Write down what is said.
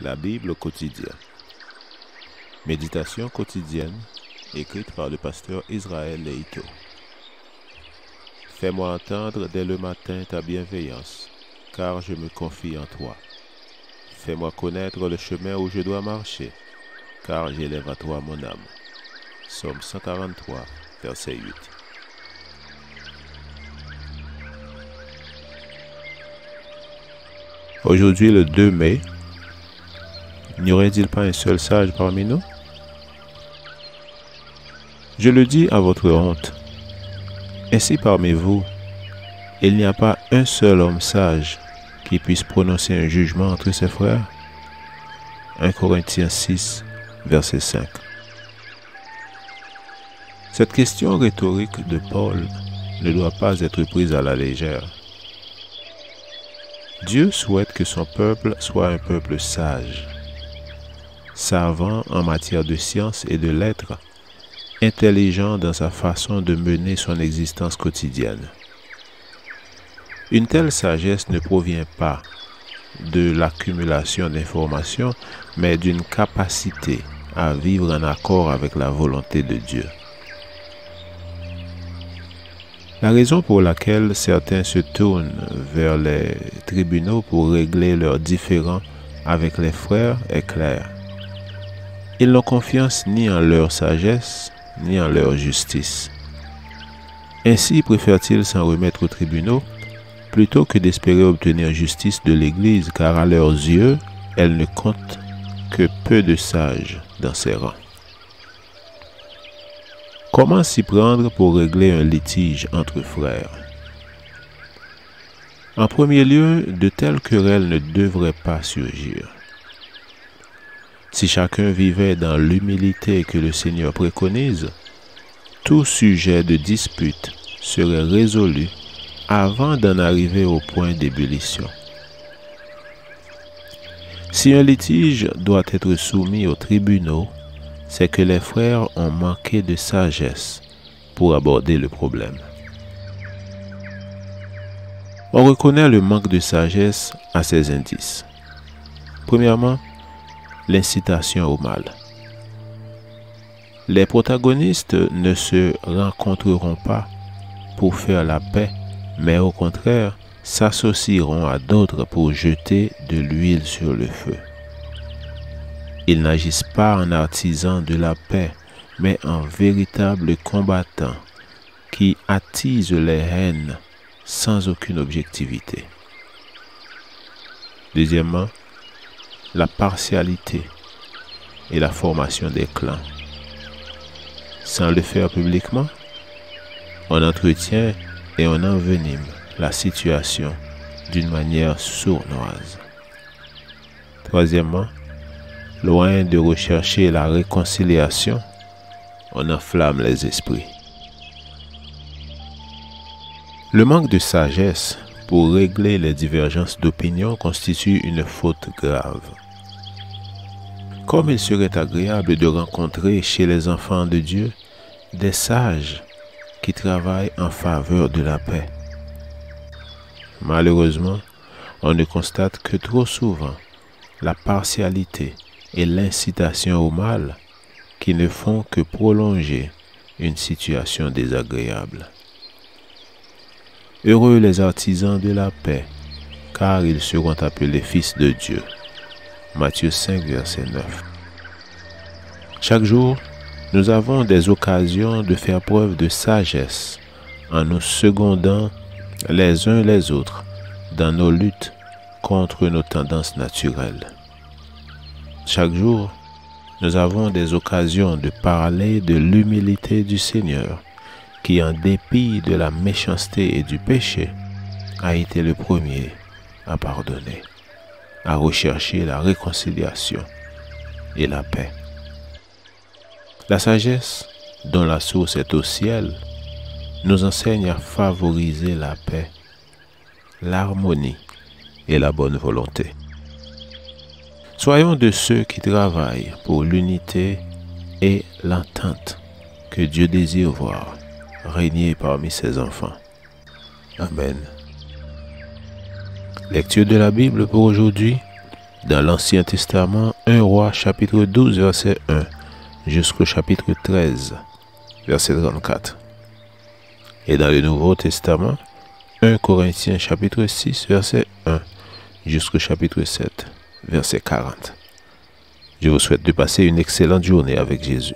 La Bible quotidienne. Méditation quotidienne écrite par le pasteur Israël Leito. Fais-moi entendre dès le matin ta bienveillance, car je me confie en toi. Fais-moi connaître le chemin où je dois marcher, car j'élève à toi mon âme. Psaume 143, verset 8. Aujourd'hui, le 2 mai, n'y aurait-il pas un seul sage parmi nous? Je le dis à votre honte. Ainsi parmi vous, il n'y a pas un seul homme sage qui puisse prononcer un jugement entre ses frères. 1 Corinthiens 6, verset 5. Cette question rhétorique de Paul ne doit pas être prise à la légère. Dieu souhaite que son peuple soit un peuple sage, savant en matière de science et de lettres, intelligent dans sa façon de mener son existence quotidienne. Une telle sagesse ne provient pas de l'accumulation d'informations, mais d'une capacité à vivre en accord avec la volonté de Dieu. La raison pour laquelle certains se tournent vers les tribunaux pour régler leurs différends avec les frères est claire. Ils n'ont confiance ni en leur sagesse, ni en leur justice. Ainsi préfèrent-ils s'en remettre aux tribunaux plutôt que d'espérer obtenir justice de l'Église, car à leurs yeux, elle ne compte que peu de sages dans ses rangs. Comment s'y prendre pour régler un litige entre frères? En premier lieu, de telles querelles ne devraient pas surgir. Si chacun vivait dans l'humilité que le Seigneur préconise, tout sujet de dispute serait résolu avant d'en arriver au point d'ébullition. Si un litige doit être soumis aux tribunaux, c'est que les frères ont manqué de sagesse pour aborder le problème. On reconnaît le manque de sagesse à ces indices. Premièrement, l'incitation au mal. Les protagonistes ne se rencontreront pas pour faire la paix, mais au contraire, s'associeront à d'autres pour jeter de l'huile sur le feu. Ils n'agissent pas en artisans de la paix, mais en véritables combattants qui attisent les haines sans aucune objectivité. Deuxièmement, la partialité et la formation des clans. Sans le faire publiquement, on entretient et on envenime la situation d'une manière sournoise. Troisièmement, loin de rechercher la réconciliation, on enflamme les esprits. Le manque de sagesse pour régler les divergences d'opinion constitue une faute grave. Comme il serait agréable de rencontrer chez les enfants de Dieu des sages qui travaillent en faveur de la paix. Malheureusement, on ne constate que trop souvent la partialité et l'incitation au mal qui ne font que prolonger une situation désagréable. Heureux les artisans de la paix, car ils seront appelés fils de Dieu. Matthieu 5, verset 9. Chaque jour, nous avons des occasions de faire preuve de sagesse en nous secondant les uns les autres dans nos luttes contre nos tendances naturelles. Chaque jour, nous avons des occasions de parler de l'humilité du Seigneur, qui, en dépit de la méchanceté et du péché, a été le premier à pardonner, à rechercher la réconciliation et la paix. La sagesse, dont la source est au ciel, nous enseigne à favoriser la paix, l'harmonie et la bonne volonté. Soyons de ceux qui travaillent pour l'unité et l'entente que Dieu désire voir régner parmi ses enfants. Amen. Lecture de la Bible pour aujourd'hui, Dans l'Ancien Testament, 1 Roi chapitre 12 verset 1 jusqu'au chapitre 13 verset 34. Et dans le Nouveau Testament, 1 Corinthiens chapitre 6 verset 1 jusqu'au chapitre 7 verset 40. Je vous souhaite de passer une excellente journée avec Jésus.